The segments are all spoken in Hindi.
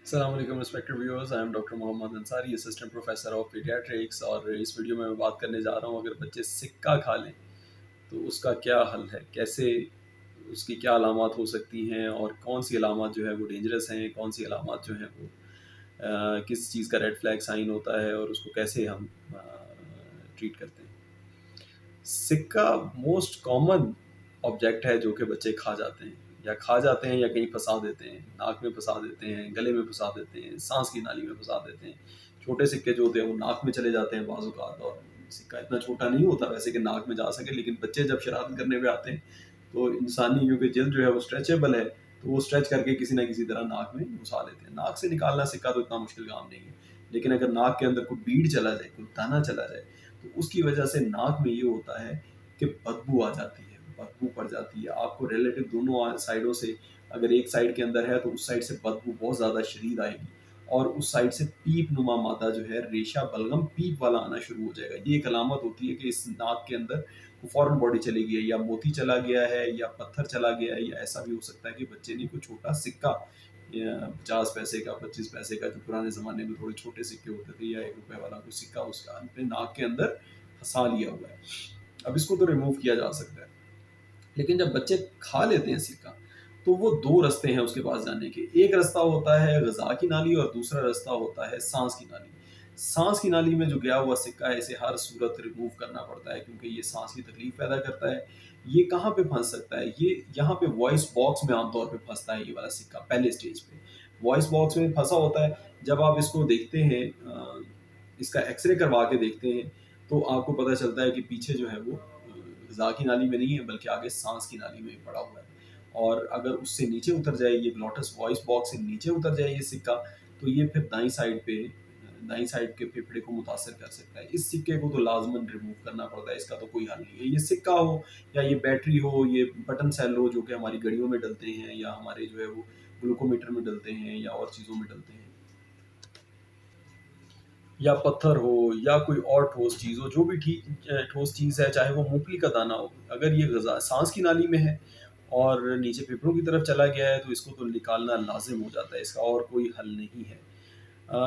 अस्सलाम वालेकुम respected viewers. I am doctor Mohammad Ansari, assistant professor of pediatrics. और इस वीडियो में मैं बात करने जा रहा हूँ, अगर बच्चे सिक्का खा लें तो उसका क्या हल है, कैसे उसकी क्या अलामात हो सकती हैं और कौन सी अलामात जो है वो डेंजरस हैं, कौन सी अलामात जो हैं वो किस चीज़ का रेड फ्लैग साइन होता है और उसको कैसे हम ट्रीट करते हैं। सिक्का मोस्ट कॉमन ऑब्जेक्ट है जो कि बच्चे खा जाते हैं या खा जाते हैं या कहीं फंसा देते हैं, नाक में फंसा देते हैं, गले में फंसा देते हैं, सांस की नाली में फंसा देते हैं। छोटे सिक्के जो होते हैं वो नाक में चले जाते हैं बाज़ औक़ात, और सिक्का इतना छोटा नहीं होता वैसे कि नाक में जा सके, लेकिन बच्चे जब शरारत करने पे आते हैं तो इंसानी क्योंकि जल्द जो है वो स्ट्रेचेबल है, तो वो स्ट्रेच करके किसी ना किसी तरह नाक में घुसा लेते हैं। नाक से निकालना सिक्का तो इतना मुश्किल काम नहीं है, लेकिन अगर नाक के अंदर कोई बीड चला जाए, कोई दाना चला जाए, तो उसकी वजह से नाक में ये होता है कि बदबू आ जाती है, बदबू पड़ जाती है। आपको रिलेटिव दोनों साइडों से, अगर एक साइड के अंदर है तो उस साइड से बदबू बहुत ज़्यादा शदीद आएगी, और उस साइड से पीप नुमा मादा जो है, रेशा बलगम पीप वाला आना शुरू हो जाएगा। ये एक अलामत होती है कि इस नाक के अंदर फौरन बॉडी चली गई है, या मोती चला गया है, या पत्थर चला गया है, या ऐसा भी हो सकता है कि बच्चे ने कोई छोटा सिक्का, 50 पैसे का, 25 पैसे का, जो पुराने ज़माने में थोड़े छोटे सिक्के होते थे, या 1 रुपए वाला कोई सिक्का उसका अपने नाक के अंदर फंसा लिया हुआ है। अब इसको तो रिमूव किया जा सकता है, लेकिन जब बच्चे खा लेते हैं सिक्का, तो वो दो रास्ते हैं उसके पास जाने के। एक रास्ता होता है गज़ा की नाली, और दूसरा रास्ता होता है सांस की नाली। सांस की नाली में जो गया हुआ सिक्का है, इसे हर सूरत रिमूव करना पड़ता है, क्योंकि ये सांस की तकलीफ पैदा करता है। ये कहाँ पे फंस सकता है, ये यहाँ पे वॉइस बॉक्स में आमतौर पे फंसता है, ये वाला सिक्का पहले स्टेज पे वॉइस बॉक्स में फंसा होता है। जब आप इसको देखते हैं, इसका एक्सरे करवा के देखते हैं, तो आपको पता चलता है कि पीछे जो है वो ग़िज़ा की नाली में नहीं है, बल्कि आगे सांस की नाली में पड़ा हुआ है। और अगर उससे नीचे उतर जाए, ये ग्लॉटस वॉइस बॉक्स से नीचे उतर जाए ये सिक्का, तो ये फिर दाईं साइड के फेफड़े को मुतासर कर सकता है। इस सिक्के को तो लाज़मन रिमूव करना पड़ता है, इसका तो कोई हल नहीं है। ये सिक्का हो, या ये बैटरी हो, ये बटन सेल हो जो कि हमारी घड़ियों में डलते हैं, या हमारे जो है वो ग्लूकोमीटर में डलते हैं, या और चीज़ों में डलते हैं, या पत्थर हो, या कोई और ठोस चीज़ हो, जो भी ठोस चीज़ है, चाहे वो मूँगफली का दाना हो, अगर ये ग़िज़ा सांस की नाली में है और नीचे फेफड़ों की तरफ चला गया है, तो इसको तो निकालना लाज़िम हो जाता है, इसका और कोई हल नहीं है।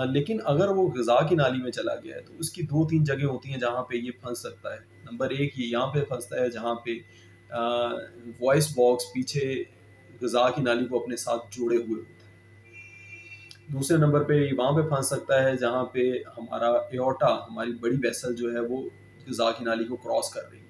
लेकिन अगर वो ग़िज़ा की नाली में चला गया है, तो उसकी 2-3 जगह होती हैं जहाँ पे ये फँस सकता है। नंबर 1 ये यहाँ पे फँसता है जहाँ पे वॉइस बॉक्स पीछे ग़िज़ा की नाली को अपने साथ जोड़े हुए होता है। दूसरे नंबर पे वहाँ पे फँस सकता है जहाँ पे हमारा एओर्टा, हमारी बड़ी वेसल जो है वो ग़िज़ा की नाली को क्रॉस कर रही है।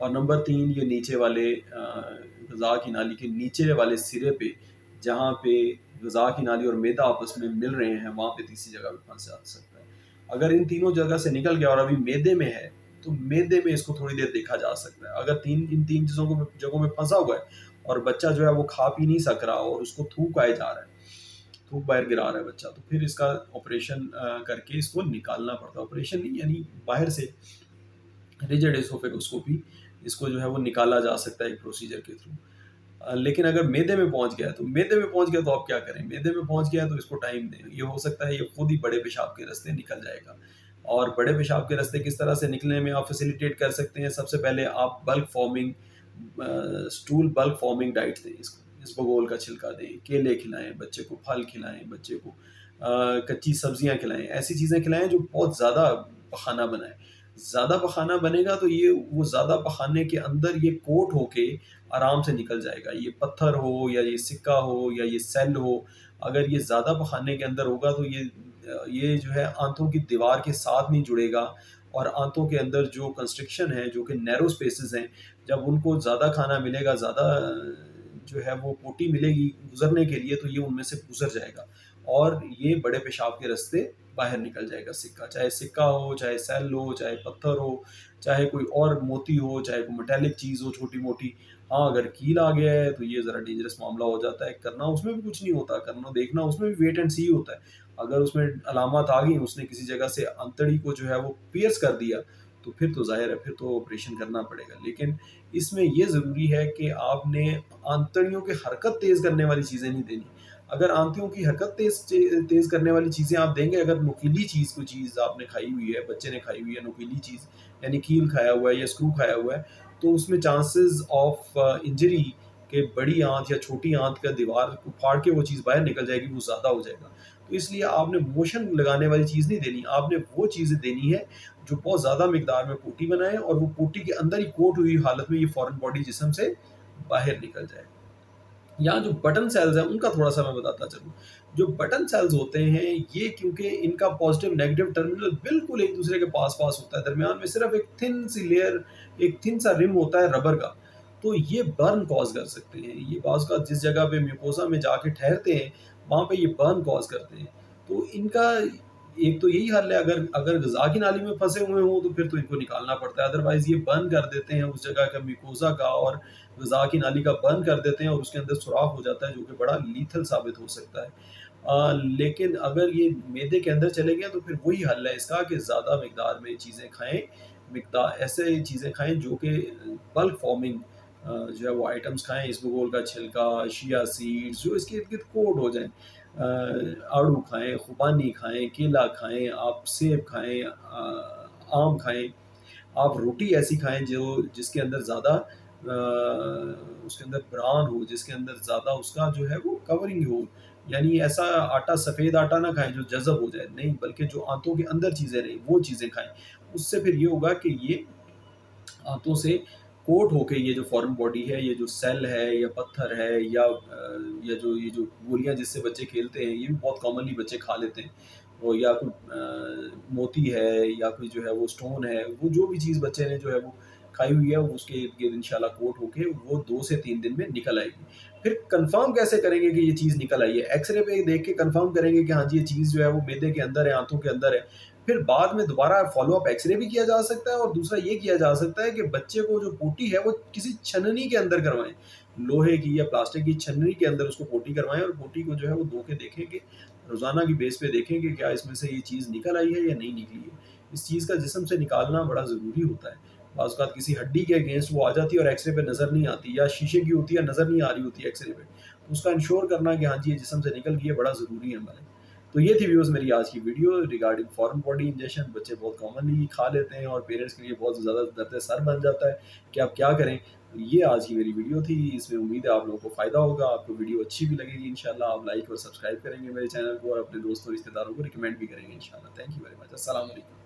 और नंबर 3 ये नीचे वाले ग़िज़ा की नाली के नीचे वाले सिरे पे, जहाँ पे ग़िज़ा की नाली और मैदा आपस में मिल रहे हैं, वहाँ पे तीसरी जगह पे फँस जा सकता है। अगर इन तीनों जगह से निकल गया और अभी मैदे में है, तो मैदे में इसको थोड़ी देर देखा जा सकता है। अगर इन 3 चीज़ों को जगहों में फँसा हुआ है और बच्चा जो है वो खा पी नहीं सक रहा और उसको थूक आए जा रहा है, थूक बाहर गिरा रहा है बच्चा, तो फिर इसका ऑपरेशन करके इसको निकालना पड़ता है। ऑपरेशन नहीं, यानी बाहर से रिजिड एसोफेगोस्कोपी, इसको जो है वो निकाला जा सकता है एक प्रोसीजर के थ्रू। लेकिन अगर मैदे में पहुंच गया है, तो मैदे में पहुंच गया तो आप क्या करें? मैदे में पहुंच गया है तो इसको टाइम दें। ये हो सकता है ये खुद ही बड़े पेशाब के रास्ते निकल जाएगा। और बड़े पेशाब के रास्ते किस तरह से निकलने में आप फैसिलिटेट कर सकते हैं? सबसे पहले आप bulk forming stool bulk forming diet दें इसको। इसबगोल का छिलका दें, केले खिलाएं बच्चे को, फल खिलाएं बच्चे को, कच्ची सब्जियां खिलाएं, ऐसी चीज़ें खिलाएं जो बहुत ज़्यादा पखाना बनाए। ज़्यादा पखाना बनेगा तो ये वो ज़्यादा पखाने के अंदर ये कोट होके आराम से निकल जाएगा। ये पत्थर हो, या ये सिक्का हो, या ये सेल हो, अगर ये ज़्यादा पखाने के अंदर होगा तो ये जो है आंतों की दीवार के साथ नहीं जुड़ेगा, और आंतों के अंदर जो कंस्ट्रिक्शन है, जो कि नैरो स्पेसेस हैं, जब उनको ज़्यादा खाना मिलेगा, ज़्यादा जो है वो पोटी मिलेगी गुज़रने के लिए, तो ये उनमें से गुज़र जाएगा और ये बड़े पेशाब के रास्ते बाहर निकल जाएगा सिक्का। चाहे सिक्का हो, चाहे सेल हो, चाहे पत्थर हो, चाहे कोई और मोती हो, चाहे कोई मेटालिक चीज़ हो छोटी-मोटी। हाँ, अगर कील आ गया है तो ये ज़रा डेंजरस मामला हो जाता है। करना उसमें भी कुछ नहीं होता, करना देखना उसमें भी वेट एंड सी होता है। अगर उसमें अलामत आ गई, उसने किसी जगह से अंतड़ी को जो है वो पियर्स कर दिया, तो फिर तो ज़ाहिर है, फिर तो ऑपरेशन करना पड़ेगा। लेकिन इसमें ये ज़रूरी है कि आपने आंतड़ियों की हरकत तेज़ करने वाली चीज़ें नहीं देनी। अगर आंतों की हरकत तेज़ करने वाली चीज़ें आप देंगे, अगर नुकीली चीज़, कोई चीज़ आपने खाई हुई है, बच्चे ने खाई हुई है नुकीली चीज़, यानी कील खाया हुआ है या स्क्रू खाया हुआ है, तो उसमें चांसेस ऑफ इंजरी कि बड़ी आंत या छोटी आंत का दीवार को फाड़ के वो चीज़ बाहर निकल जाएगी, वो ज़्यादा हो जाएगा। तो इसलिए आपने मोशन लगाने वाली चीज़ नहीं देनी, आपने वो चीज़ें देनी है जो बहुत ज़्यादा मिकदार में पोटी बनाए और वो पोटी के अंदर ही कोट हुई हालत में ये फॉरेन बॉडी जिस्म से बाहर निकल जाए। यहाँ जो बटन सेल्स हैं उनका थोड़ा-सा मैं बताता चलूँ। जो बटन सेल्स होते हैं ये क्योंकि इनका पॉज़िटिव नेगेटिव टर्मिनल बिल्कुल एक-दूसरे के पास-पास होता है, दरमियान में सिर्फ़ एक थिन सी लेयर, एक थिन सा रिम होता है रबर का, तो ये बर्न कॉज़ कर सकते हैं। ये बाज़ का जिस जगह पे म्यूकोसा में जाके ठहरते हैं, वहाँ पे ये बर्न कॉज़ करते हैं। तो इनका एक तो यही हल है, अगर अगर ग़िज़ा की नाली में फँसे हुए हों तो फिर तो इनको निकालना पड़ता है, अदरवाइज़ ये बर्न कर देते हैं उस जगह का म्यूकोसा का और ग़िज़ा की नाली का बर्न कर देते हैं और उसके अंदर सुराख हो जाता है जो कि बड़ा लीथल साबित हो सकता है। लेकिन अगर ये मैदे के अंदर चले गए तो फिर वही हल है इसका कि ज़्यादा मिकदार में चीज़ें खाएँ, ऐसे चीज़ें खाएँ जो कि बल्क फ़ॉर्मिंग जो है वो आइटम्स खाएँ, इसबगोल का छिलका, चिया सीड्स जो इसके इर्द-गिर्द कोट हो जाएँ। आड़ू खाएँ, खुबानी खाएँ, केला खाएँ, आप सेब खाएँ, आम खाएँ। आप रोटी ऐसी खाएँ जो जिसके अंदर ज़्यादा उसके अंदर ब्रान हो, जिसके अंदर ज़्यादा उसका जो है वो कवरिंग हो। यानी ऐसा आटा सफ़ेद आटा ना खाएँ जो जज़ब हो जाए, नहीं बल्कि जो आंतों के अंदर चीज़ें रहें, वो चीज़ें खाएँ। उससे फिर ये होगा कि ये आंतों से कोट होके ये जो फॉरेन बॉडी है, ये जो सेल है या पत्थर है या जो ये जो गोलियाँ जिससे बच्चे खेलते हैं, ये भी बहुत कॉमनली बच्चे खा लेते हैं। और या कोई मोती है या कोई जो है वो स्टोन है, वो जो भी चीज़ बच्चे ने जो है वो खाई हुई है, वो उसके इर्द-गिर्द इंशाल्लाह कोट होके वो 2 से 3 दिन में निकल आएगी। फिर कन्फर्म कैसे करेंगे कि ये चीज़ निकल आई है? एक्स-रे पे देख के कन्फर्म करेंगे कि हाँ जी, ये चीज़ जो है वो मैदे के अंदर है, आंतों के अंदर है। फिर बाद में दोबारा फ़ॉलो-अप एक्स-रे भी किया जा सकता है और दूसरा ये किया जा सकता है कि बच्चे को जो पोटी है वो किसी छन्नी के अंदर करवाएँ। लोहे की या प्लास्टिक की छन्नी के अंदर उसको पोटी करवाएँ और पोटी को जो है वो धो के देखें कि रोज़ाना की बेस पे देखें कि क्या इसमें से ये चीज़ निकल आई है या नहीं निकली है। इस चीज़ का जिस्म से निकालना बड़ा ज़रूरी होता है। बाज़ औक़ात किसी हड्डी के अगेंस्ट वो आ जाती है और एक्स-रे पे नज़र नहीं आती या शीशे की होती है, नज़र नहीं आ रही होती है एक्स-रे पे। तो उसका इंश्योर करना कि हाँ जी, ये जिस्म से निकल गई है बड़ा ज़रूरी है हमारे। तो ये थी व्यूअर्स मेरी आज की video regarding foreign body injection. बच्चे बहुत कॉमनली खा लेते हैं और पेरेंट्स के लिए बहुत ज़्यादा दर्द सर बन जाता है कि आप क्या करें। तो ये आज की मेरी वीडियो थी, इसमें उम्मीद है आप लोगों को फ़ायदा होगा, आपको वीडियो अच्छी भी लगेगी इंशाल्लाह। आप लाइक और सब्सक्राइब करेंगे मेरे चैनल को और अपने दोस्तों रिश्तेदारों को रिकमेंड भी करेंगे इंशाल्लाह। Thank you very much. अस्सलाम वालेकुम।